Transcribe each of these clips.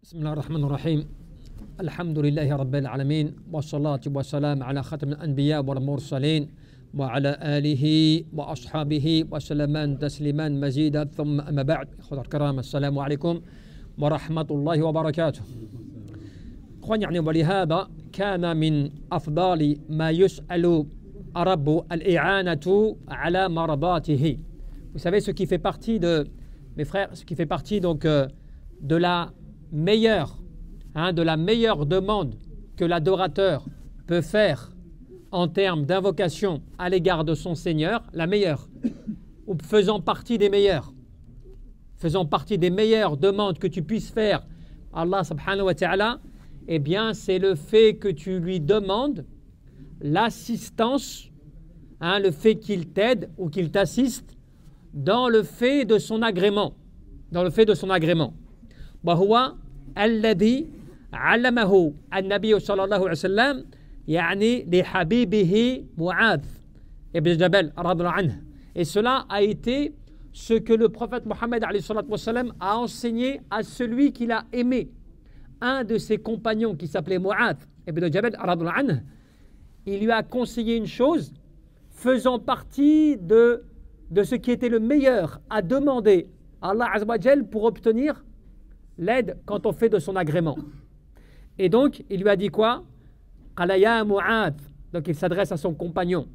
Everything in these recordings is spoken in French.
بسم الله الرحمن الرحيم الحمد لله رب العالمين والصلاة والسلام على ختم الأنبياء والمرسلين وعلى آله وأصحابه وسلم تسليما مزيدا ثم أما بعد إخوة الكرام السلام عليكم ورحمة الله وبركاته. ولهذا كان من أفضل ما يسأل رب الإعانة على مرضاته. Vous savez ce qui fait partie de mes frères, ce qui fait partie donc de la meilleure demande que l'adorateur peut faire en termes d'invocation à l'égard de son Seigneur, la meilleure, ou faisant partie des meilleures demandes que tu puisses faire à Allah subhanahu wa ta'ala, eh bien c'est le fait que tu lui demandes l'assistance, le fait qu'il t'aide ou qu'il t'assiste dans le fait de son agrément. وهو الذي علمه النبي صلى الله عليه وسلم يعني لحبيبه معاذ ibn Jabal radhiyallahu anhu. Et cela a été ce que le prophète Mohammed alayhi salatu wassalam a enseigné à celui qu'il a aimé, un de ses compagnons qui s'appelait Mu'adh ibn Jabal radhiyallahu anhu. Il lui a conseillé une chose faisant partie de ce qui était le meilleur à demander à Allah azza wa jal pour obtenir l'aide quand on fait de son agrément. Et donc, il lui a dit quoi? Qala ya Mu'adh. Donc, il s'adresse à son compagnon.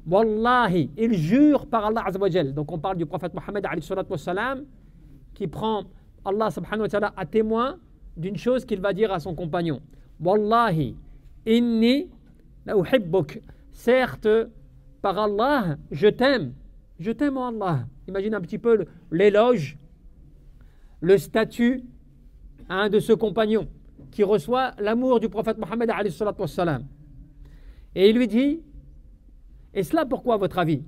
Wallahi, il jure par Allah Azza wa Jal. Donc, on parle du prophète Mohammed alayhi salatu wassalam qui prend Allah subhanahu wa ta'ala à témoin d'une chose qu'il va dire à son compagnon. Wallahi, inni la uhibbuk. Certes, par Allah, je t'aime. Je t'aime en Allah. Imagine un petit peu l'éloge, le statut de ce compagnon qui reçoit l'amour du prophète Mohammed alayhi salatu wassalam. Et il lui dit, et cela pourquoi à votre avis?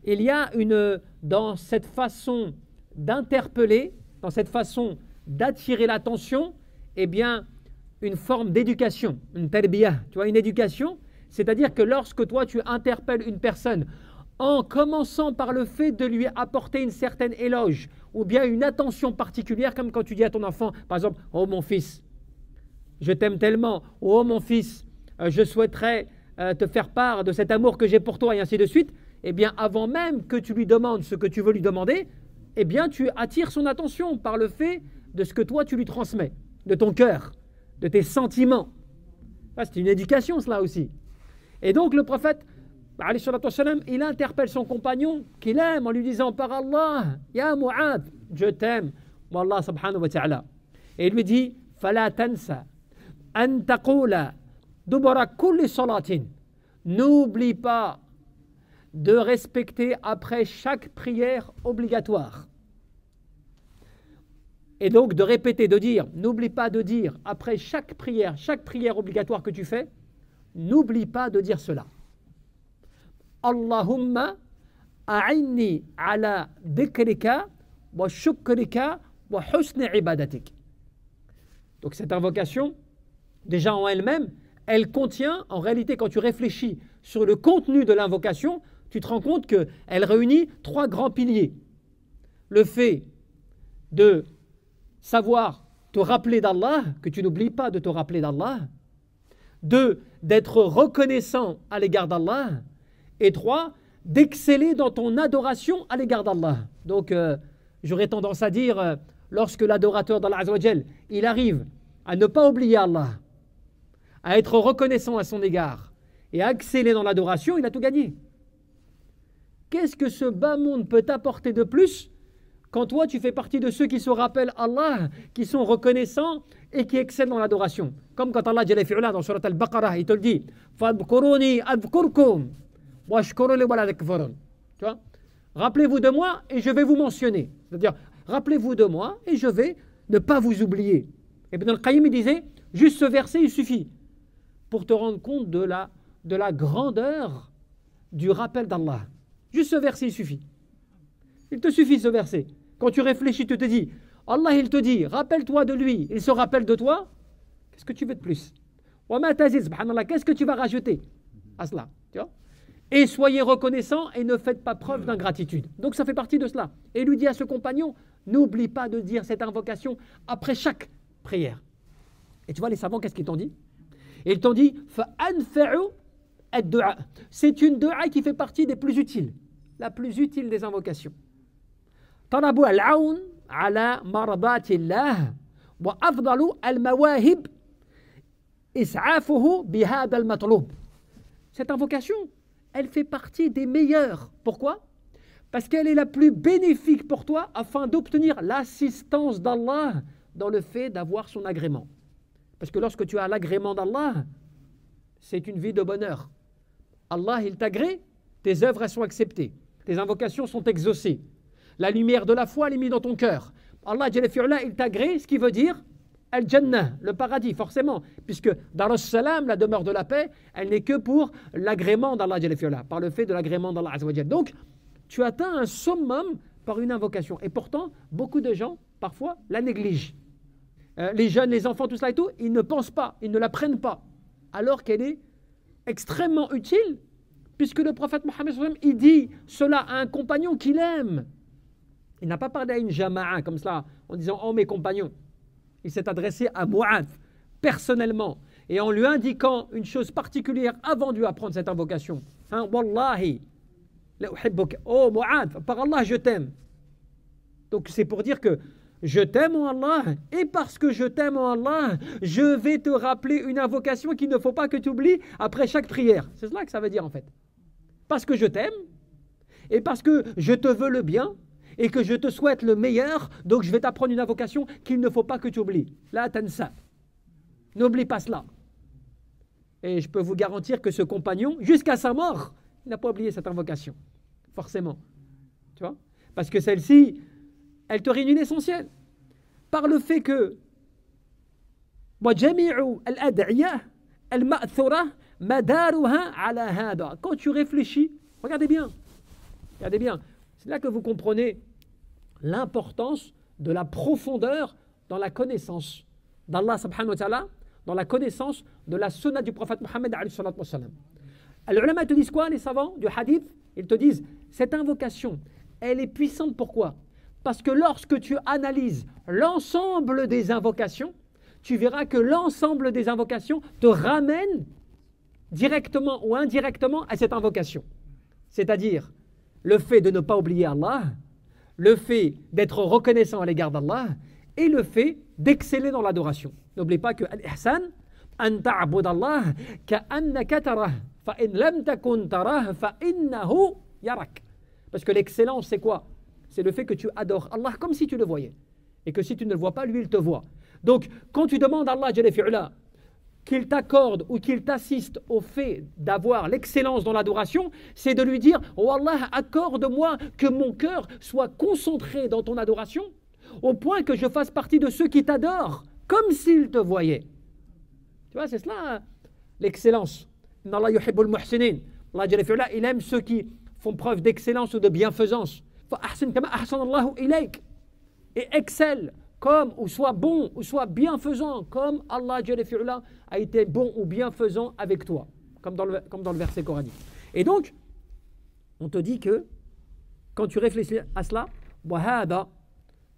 Il y a dans cette façon d'interpeller, dans cette façon d'attirer l'attention, eh bien, une forme d'éducation, une tarbiyah, tu vois, une éducation, c'est-à-dire que lorsque toi tu interpelles une personne en commençant par le fait de lui apporter une certaine éloge ou bien une attention particulière, comme quand tu dis à ton enfant, par exemple, « Oh mon fils, je t'aime tellement » ou « Oh mon fils, je souhaiterais te faire part de cet amour que j'ai pour toi » et ainsi de suite, eh bien, avant même que tu lui demandes ce que tu veux lui demander, eh bien, tu attires son attention par le fait de ce que toi tu lui transmets, de ton cœur, de tes sentiments. C'est une éducation, cela aussi. Et donc, le prophète, il interpelle son compagnon qu'il aime en lui disant par Allah, Ya Mu'adh, je t'aime, Wallah subhanahu wa ta'ala. Et il lui dit, Fala tansa, an taqula, dubara kulli salatin. N'oublie pas de respecter après chaque prière obligatoire. Et donc de répéter, de dire, n'oublie pas de dire après chaque prière obligatoire que tu fais, n'oublie pas de dire cela. Allahumma a'inni ala dhikrika wa shukrika wa husni ibadatik. Donc cette invocation, déjà en elle-même, elle contient, en réalité quand tu réfléchis sur le contenu de l'invocation, tu te rends compte qu'elle réunit trois grands piliers. Le fait de savoir te rappeler d'Allah, que tu n'oublies pas de te rappeler d'Allah. 2, d'être reconnaissant à l'égard d'Allah. Et 3, d'exceller dans ton adoration à l'égard d'Allah. Donc, j'aurais tendance à dire, lorsque l'adorateur d'Allah Azza wa Jal, il arrive à ne pas oublier Allah, à être reconnaissant à son égard et à exceller dans l'adoration, il a tout gagné. Qu'est-ce que ce bas monde peut t'apporter de plus quand toi tu fais partie de ceux qui se rappellent Allah, qui sont reconnaissants et qui excellent dans l'adoration? Comme quand Allah Jalla fi'ala dans Surat Al-Baqarah, il te le dit, Fadhkuruni adhkurkum. Tu vois? Rappelez-vous de moi et je vais vous mentionner. C'est-à-dire, rappelez-vous de moi et je vais ne pas vous oublier. Ibn al-Qayyim disait, juste ce verset, il suffit pour te rendre compte de la grandeur du rappel d'Allah. Juste ce verset, il suffit. Il te suffit ce verset. Quand tu réfléchis, tu te dis, Allah, il te dit, rappelle-toi de lui, il se rappelle de toi, qu'est-ce que tu veux de plus? Qu'est-ce que tu vas rajouter à cela? Tu vois? Et soyez reconnaissants et ne faites pas preuve d'ingratitude. Donc ça fait partie de cela. Et il lui dit à ce compagnon, n'oublie pas de dire cette invocation après chaque prières. Et tu vois, les savants, qu'est-ce qu'ils t'ont dit? Ils t'ont dit فَأَنْفَعُ الدُّعَاء. C'est une dua qui fait partie des plus utiles, la plus utile des invocations. طلب العون على مرضات الله وأفضل المواهب إسعافه بهذا المطلوب. Cette invocation, elle fait partie des meilleures. Pourquoi? Parce qu'elle est la plus bénéfique pour toi afin d'obtenir l'assistance d'Allah dans le fait d'avoir son agrément. Parce que lorsque tu as l'agrément d'Allah, c'est une vie de bonheur. Allah, il t'agrée, tes œuvres, elles sont acceptées. Tes invocations sont exaucées. La lumière de la foi, elle est mise dans ton cœur. Allah, il t'agrée, ce qui veut dire Al-Jannah, le paradis, forcément. Puisque Dar salam, la demeure de la paix, elle n'est que pour l'agrément d'Allah, par le fait de l'agrément d'Allah. Donc, tu atteins un summum par une invocation. Et pourtant, beaucoup de gens, parfois, la négligent. Les jeunes, les enfants, tout cela et tout, ils ne pensent pas, ils ne la prennent pas. Alors qu'elle est extrêmement utile, puisque le prophète Mohammed, il dit cela à un compagnon qu'il aime. Il n'a pas parlé à une jama'a comme cela, en disant « Oh mes compagnons ». Il s'est adressé à Mu'adh, personnellement, et en lui indiquant une chose particulière avant de lui apprendre cette invocation. Hein, « Wallahi, la uhibbuka » Oh Mu'adh, par Allah, je t'aime. Donc c'est pour dire que je t'aime en Allah, et parce que je t'aime en Allah, je vais te rappeler une invocation qu'il ne faut pas que tu oublies après chaque prière. C'est cela que ça veut dire en fait. Parce que je t'aime, et parce que je te veux le bien, et que je te souhaite le meilleur, donc je vais t'apprendre une invocation qu'il ne faut pas que tu oublies. La tansa. N'oublie pas cela. Et je peux vous garantir que ce compagnon, jusqu'à sa mort, il n'a pas oublié cette invocation. Forcément. Tu vois? Parce que celle-ci, elle te réunit l'essentiel. Par le fait que quand tu réfléchis, regardez bien, c'est là que vous comprenez l'importance de la profondeur dans la connaissance d'Allah subhanahu wa ta'ala, dans la connaissance de la sunna du prophète Mohammed alayhi salatu wa salam. Les ulama te disent quoi, les savants du hadith? Ils te disent, cette invocation, elle est puissante, pourquoi? Parce que lorsque tu analyses l'ensemble des invocations, tu verras que l'ensemble des invocations te ramène directement ou indirectement à cette invocation. C'est-à-dire le fait de ne pas oublier Allah, le fait d'être reconnaissant à l'égard d'Allah et le fait d'exceller dans l'adoration. N'oublie pas que al-ihsan, an ta'bud Allah ka'annaka tarah, fa in lam takun tarah fa innahu yarak. Parce que l'excellence, c'est quoi? C'est le fait que tu adores Allah comme si tu le voyais. Et que si tu ne le vois pas, lui, il te voit. Donc, quand tu demandes à Allah Jalla fi'ula qu'il t'accorde ou qu'il t'assiste au fait d'avoir l'excellence dans l'adoration, c'est de lui dire « Oh Allah, accorde-moi que mon cœur soit concentré dans ton adoration, au point que je fasse partie de ceux qui t'adorent, comme s'ils te voyaient. » Tu vois, c'est cela, l'excellence. « Inna Allah yuhibbul muhsinin » Allah Jalla fi'ula, il aime ceux qui font preuve d'excellence ou de bienfaisance. « Fa'ahsin kama ahsanallahu ilayk » et excelle comme, ou soit bon, ou soit bienfaisant, comme Allah Jalla fi'ula a été bon ou bienfaisant avec toi, comme dans le verset coranique. Et donc, on te dit que, quand tu réfléchis à cela, وَهَذَا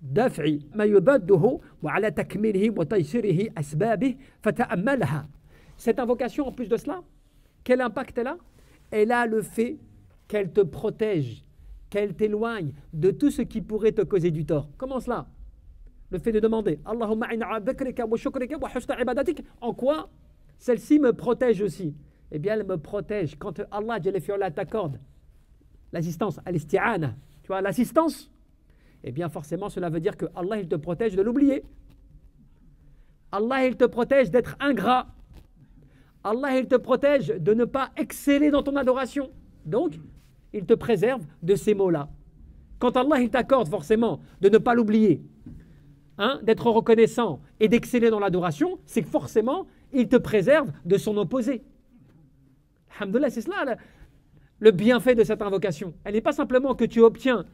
دَفْعِ مَا يُبَدُّهُ وَعَلَى تَكْمِلِهِ وَتَيْسِرِهِ أَسْبَابِهِ فَتَأَمَّلْهَا. Cette invocation, en plus de cela, quel impact elle a? Elle a le fait qu'elle te protège, qu'elle t'éloigne de tout ce qui pourrait te causer du tort. Comment cela? Le fait de demander Allahumma a'inna ala dhikrika wa shukrika wa husna ibadatik. En quoi celle-ci me protège aussi? Eh bien, elle me protège quand Allah Jalla fi'ala t'accorde l'assistance, al-isti'ana. Tu vois, l'assistance, eh bien, forcément, cela veut dire que Allah, il te protège de l'oublier. Allah, il te protège d'être ingrat. Allah, il te protège de ne pas exceller dans ton adoration. Donc, il te préserve de ces mots-là. Quand Allah, il t'accorde forcément de ne pas l'oublier, d'être reconnaissant et d'exceller dans l'adoration, c'est que forcément, il te préserve de son opposé. Alhamdoulilah, c'est cela le bienfait de cette invocation. Elle n'est pas simplement que tu obtiens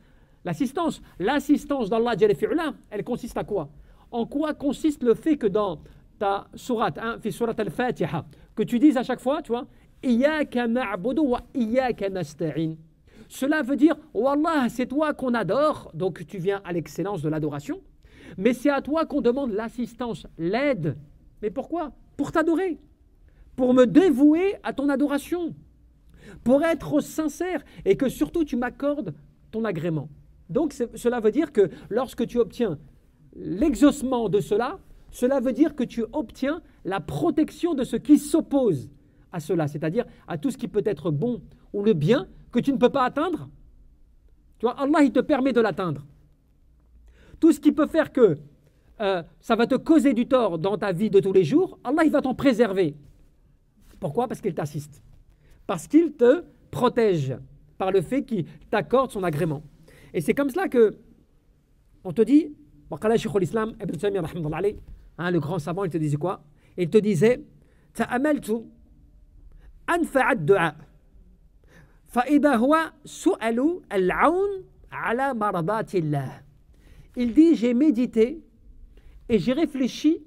l'assistance. L'assistance d'Allah Jalla fi'ula, elle consiste à quoi? En quoi consiste le fait que dans ta sourate, fi surat al-Fatiha, que tu dises à chaque fois, tu vois, Iyyaka na'budu wa iyyaka nasta'in. Cela veut dire, oh Allah, c'est toi qu'on adore, donc tu viens à l'excellence de l'adoration. Mais c'est à toi qu'on demande l'assistance, l'aide. Mais pourquoi? Pour t'adorer, pour me dévouer à ton adoration, pour être sincère et que surtout tu m'accordes ton agrément. Donc cela veut dire que lorsque tu obtiens l'exaucement de cela, cela veut dire que tu obtiens la protection de ce qui s'oppose à cela, c'est-à-dire à tout ce qui peut être bon ou le bien que tu ne peux pas atteindre. Tu vois, Allah, il te permet de l'atteindre. Tout ce qui peut faire que ça va te causer du tort dans ta vie de tous les jours, Allah, il va t'en préserver. Pourquoi? Parce qu'il t'assiste. Parce qu'il te protège par le fait qu'il t'accorde son agrément. Et c'est comme cela que on te dit, l'islam, Ibn Taymiyyah, le grand savant, il te disait quoi? Il te disait, ta'amaltu anfa'a ad-du'a fa'idha huwa su'alu al-'awn ala mardatillah. Il dit, j'ai médité et j'ai réfléchi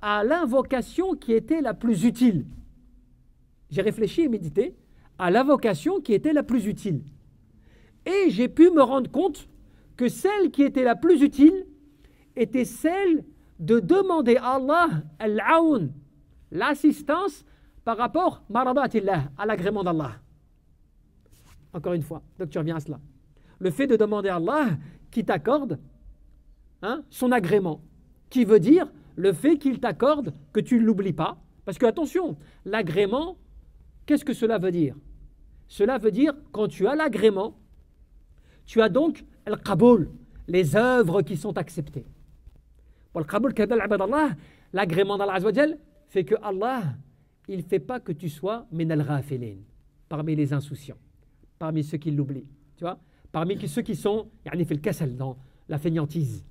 à l'invocation qui était la plus utile. J'ai réfléchi et médité à l'invocation qui était la plus utile. Et j'ai pu me rendre compte que celle qui était la plus utile était celle de demander à Allah al-aoun, l'assistance par rapport maradatillah, à l'agrément d'Allah. Encore une fois, donc tu reviens à cela. Le fait de demander à Allah qui t'accorde son agrément, qui veut dire le fait qu'il t'accorde que tu ne l'oublies pas. Parce que attention, l'agrément, qu'est-ce que cela veut dire? Cela veut dire quand tu as l'agrément, tu as donc al-qaboul, les œuvres qui sont acceptées. L'agrément d'Allah Azza wa Jal fait que Allah, il ne fait pas que tu sois min al-ghafilin, parmi les insouciants, parmi ceux qui l'oublient, tu vois, parmi ceux qui sont yani fil kasal, dans la fainéantise,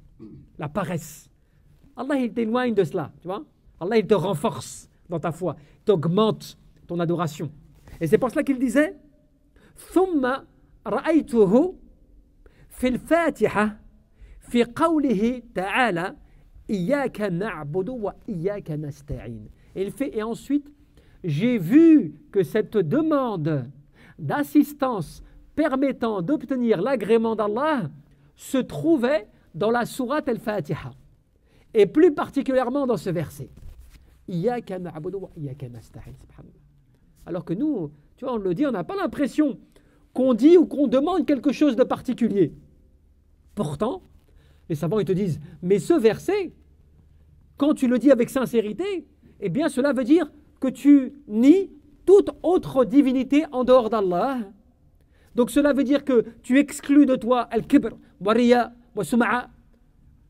la paresse. Allah, il t'éloigne de cela, tu vois. Allah, il te renforce dans ta foi, il t'augmente ton adoration. Et c'est pour cela qu'il disait ثم رأيته في الفاتحة في قوله تعالى إياك نعبد وإياك نستعين. Et ensuite, j'ai vu que cette demande d'assistance permettant d'obtenir l'agrément d'Allah se trouvait dans la sourate Al-Fatiha. Et plus particulièrement dans ce verset. Iyyaka na'budu wa iyyaka nasta'in. Alors que nous, tu vois, on le dit, on n'a pas l'impression qu'on dit ou qu'on demande quelque chose de particulier. Pourtant, les savants ils te disent, mais ce verset, quand tu le dis avec sincérité, eh bien cela veut dire que tu nies toute autre divinité en dehors d'Allah. Donc cela veut dire que tu exclus de toi al-kibr, wa riya, wa sum'a.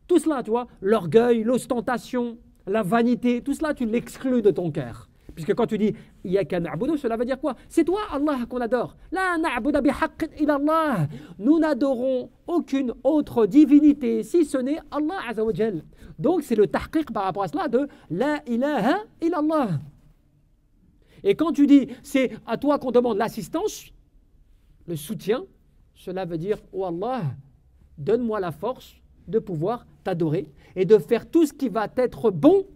Tout cela, tu vois, l'orgueil, l'ostentation, la vanité, tout cela, tu l'exclus de ton cœur. Puisque quand tu dis « Iyyaka na'budu », cela veut dire quoi? C'est toi, Allah, qu'on adore. « La na'budu bihaqqin illa Allah » Nous n'adorons aucune autre divinité, si ce n'est Allah Azza wa Jal. Donc c'est le tahqiq par rapport à cela de « La ilaha illallah ». Et quand tu dis « C'est à toi qu'on demande l'assistance », le soutien, cela veut dire « Oh Allah, donne-moi la force de pouvoir t'adorer et de faire tout ce qui va être bon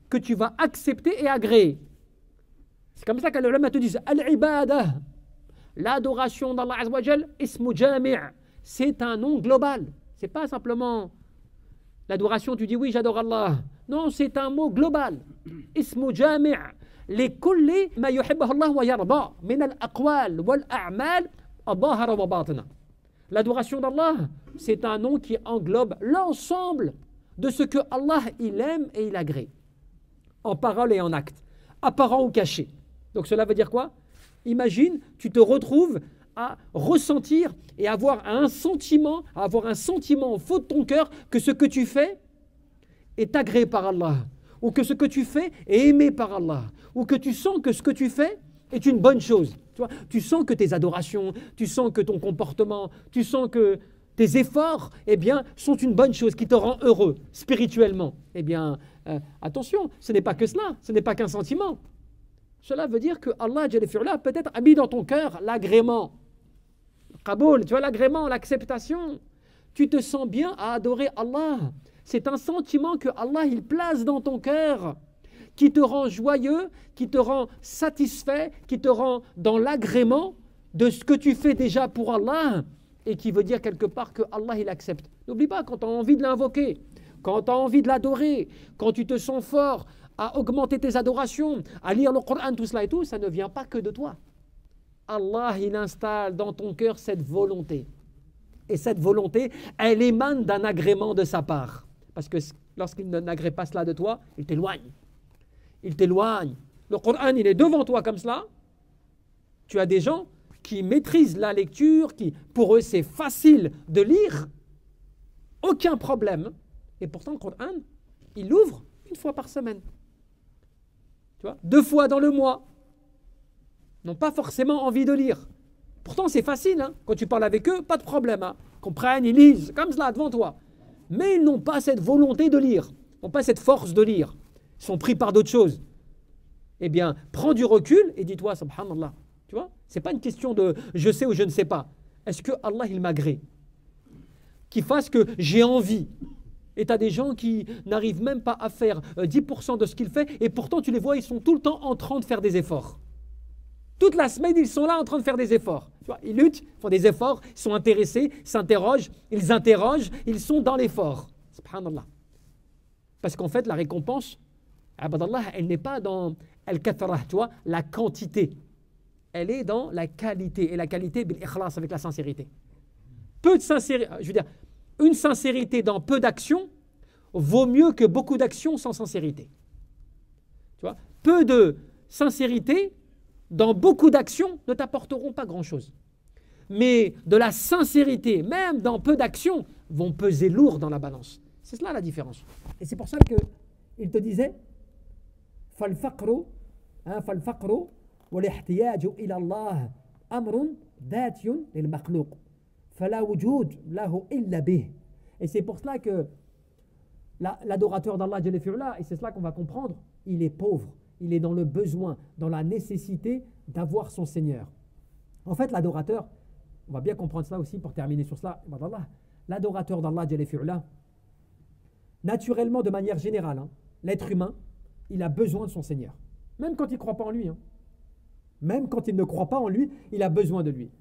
que tu vas accepter et agréer. » C'est comme ça que les ulama te disent al-ibada, l'adoration d'Allah Azza wa Jal, ismu jami', c'est un nom global. C'est pas simplement l'adoration, tu dis oui, j'adore Allah. Non, c'est un mot global. Ismu jami' li kulli ma yuhibbuhu Allah wa yarda min al-aqwal wal a'mal adhahara wa batina. L'adoration d'Allah, c'est un nom qui englobe l'ensemble de ce que Allah il aime et il agrée, en parole et en acte, apparent ou caché. Donc cela veut dire quoi? Imagine, tu te retrouves à ressentir et avoir un sentiment au fond de ton cœur que ce que tu fais est agréé par Allah, ou que ce que tu fais est aimé par Allah, ou que tu sens que ce que tu fais est une bonne chose. Tu vois, tu sens que tes adorations, tu sens que ton comportement, tu sens que tes efforts, eh bien, sont une bonne chose qui te rend heureux spirituellement. Eh bien, attention, ce n'est pas que cela, ce n'est pas qu'un sentiment. Cela veut dire que Allah peut-être a mis dans ton cœur l'agrément. Qaboul, tu vois, l'agrément, l'acceptation. Tu te sens bien à adorer Allah. C'est un sentiment que Allah il place dans ton cœur, qui te rend joyeux, qui te rend satisfait, qui te rend dans l'agrément de ce que tu fais déjà pour Allah, et qui veut dire quelque part que Allah il accepte. N'oublie pas, quand tu as envie de l'invoquer, quand tu as envie de l'adorer, quand tu te sens fort à augmenter tes adorations, à lire le Coran, tout cela et tout, ça ne vient pas que de toi. Allah, il installe dans ton cœur cette volonté. Et cette volonté, elle émane d'un agrément de sa part. Parce que lorsqu'il n'agrée pas cela de toi, il t'éloigne. Il t'éloigne. Le Coran, il est devant toi comme cela. Tu as des gens qui maîtrisent la lecture, qui, pour eux, c'est facile de lire. Aucun problème. Et pourtant, le Coran, il l'ouvre une fois par semaine. Tu vois, 2 fois dans le mois. Ils n'ont pas forcément envie de lire. Pourtant, c'est facile. Hein. Quand tu parles avec eux, pas de problème. Hein. Ils comprennent, ils lisent, comme cela, devant toi. Mais ils n'ont pas cette volonté de lire. Ils n'ont pas cette force de lire. Ils sont pris par d'autres choses. Eh bien, prends du recul et dis-toi, subhanallah. Tu vois, c'est pas une question de je sais ou je ne sais pas. Est-ce que Allah, il m'agrée? Qu'il fasse que j'ai envie. Et tu as des gens qui n'arrivent même pas à faire 10% de ce qu'il fait, et pourtant, tu les vois, ils sont tout le temps en train de faire des efforts. Toute la semaine, ils sont là en train de faire des efforts. Tu vois, ils luttent, font des efforts, ils sont intéressés, s'interrogent, ils interrogent, ils sont dans l'effort. Subhanallah. Parce qu'en fait, la récompense, abadallah, elle n'est pas dans al-kathra, tu vois, la quantité. Elle est dans la qualité. Et la qualité, bil-ikhlas, avec la sincérité. Peu de sincérité, je veux dire, une sincérité dans peu d'actions vaut mieux que beaucoup d'actions sans sincérité. Tu vois, peu de sincérité dans beaucoup d'actions ne t'apporteront pas grand-chose. Mais de la sincérité, même dans peu d'actions, vont peser lourd dans la balance. C'est cela la différence. Et c'est pour ça qu'il te disait فَالْفَقْرُ وَالِاحْتِيَاجُ إِلَى اللَّهِ أَمْرٌ ذَاتٌ لِلْمَخْلُوقِ فَلَا وُجُودَ لَهُ إِلَّا بِهِ. Et c'est pour cela que l'adorateur d'Allah, et c'est cela qu'on va comprendre, il est pauvre. Il est dans le besoin, dans la nécessité d'avoir son Seigneur. En fait, l'adorateur, on va bien comprendre cela aussi pour terminer sur cela. L'adorateur d'Allah, naturellement, de manière générale, hein, l'être humain, il a besoin de son Seigneur. Même quand il ne croit pas en lui. Hein. Même quand il ne croit pas en lui, il a besoin de lui.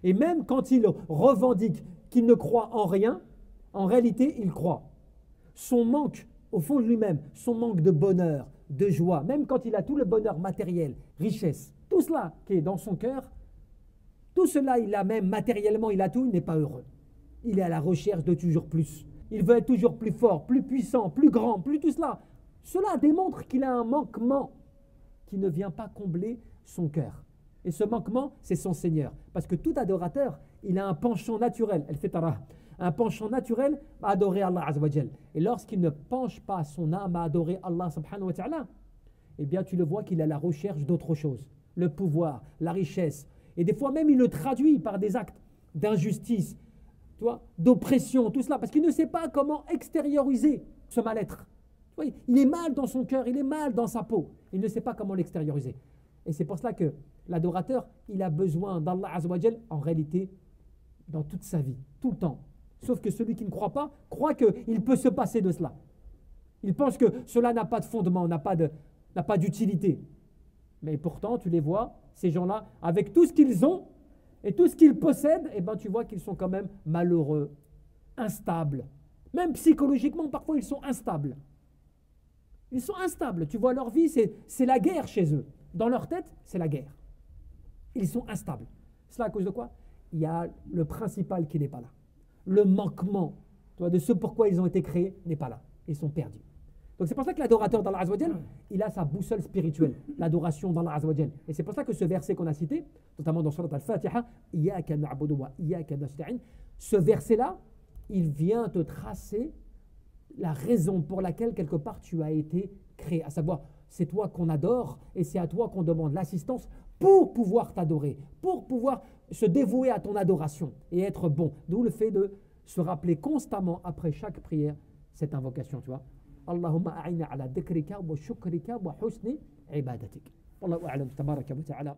Et même quand il revendique qu'il ne croit en rien, en réalité, il croit. Son manque, au fond de lui-même, son manque de bonheur, de joie, même quand il a tout le bonheur matériel, richesse, tout cela qui est dans son cœur, tout cela, il a même matériellement, il a tout, il n'est pas heureux. Il est à la recherche de toujours plus. Il veut être toujours plus fort, plus puissant, plus grand, plus tout cela. Cela démontre qu'il a un manquement qui ne vient pas combler son cœur. Et ce manquement, c'est son Seigneur. Parce que tout adorateur, il a un penchant naturel, un penchant naturel à adorer Allah Azza wa Jal. Et lorsqu'il ne penche pas son âme à adorer Allah subhanahu wa ta'ala, eh bien tu le vois qu'il est à la recherche d'autre chose. Le pouvoir, la richesse. Et des fois même il le traduit par des actes d'injustice, tu vois, d'oppression, tout cela. Parce qu'il ne sait pas comment extérioriser ce mal-être. Tu vois, il est mal dans son cœur, il est mal dans sa peau. Il ne sait pas comment l'extérioriser. Et c'est pour cela que l'adorateur, il a besoin d'Allah Azza wa Jal en réalité dans toute sa vie, tout le temps. Sauf que celui qui ne croit pas, croit qu'il peut se passer de cela. Il pense que cela n'a pas de fondement, n'a pas d'utilité. Mais pourtant, tu les vois, ces gens-là, avec tout ce qu'ils ont et tout ce qu'ils possèdent, eh ben, tu vois qu'ils sont quand même malheureux, instables. Même psychologiquement, parfois, ils sont instables. Ils sont instables. Tu vois, leur vie, c'est la guerre chez eux. Dans leur tête, c'est la guerre. Ils sont instables. Cela à cause de quoi? Il y a le principal qui n'est pas là. Le manquement, tu vois, de ce pourquoi ils ont été créés n'est pas là. Ils sont perdus. Donc c'est pour ça que l'adorateur d'Allah Azza wa Jal, il a sa boussole spirituelle, l'adoration d'Allah Azza wa Jal. Et c'est pour ça que ce verset qu'on a cité, notamment dans Surat Al-Fatiha, Iyyaka na'budu wa iyyaka nasta'in, ce verset-là, il vient te tracer la raison pour laquelle quelque part tu as été créé, à savoir c'est toi qu'on adore et c'est à toi qu'on demande l'assistance pour pouvoir t'adorer, pour pouvoir se dévouer à ton adoration et être bon. D'où le fait de se rappeler constamment après chaque prière cette invocation, tu vois. Allahumma a'inna ala dhikrika wa shukrika wa husni ibadatik. Wallahu a'lam tabaraka wa ta'ala.